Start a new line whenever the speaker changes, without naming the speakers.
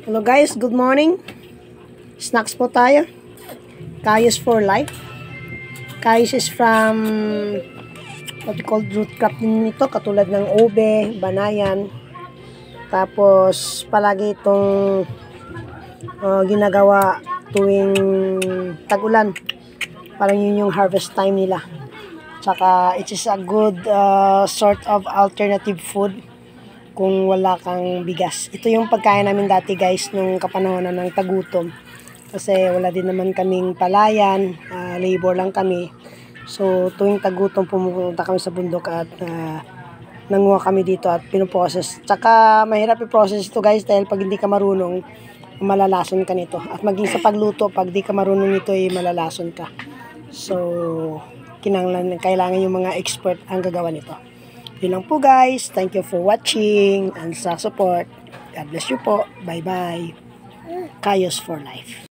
Hello guys, good morning. Snacks po tayo. Kayos for life. Kayos is from what you call root crop din ito, katulad ng ube, banayan. Tapos palagi itong ginagawa tuwing tag-ulan. Parang yun yung harvest time nila. Tsaka it is a good sort of alternative food kung wala kang bigas. Ito yung pagkain namin dati guys nung kapanahonan ng tagutom. Kasi wala din naman kaming palayan, labor lang kami. So tuwing tagutom pumunta kami sa bundok at nanguha kami dito at pinoprocess. Tsaka mahirap i-process ito guys dahil pag hindi ka marunong, malalason ka nito. At maging sa pagluto, pag di ka marunong nito ay malalason ka. So kailangan yung mga expert ang gagawa nito. Yun lang po guys. Thank you for watching and sa support. God bless you po. Bye-bye. Kayos for life.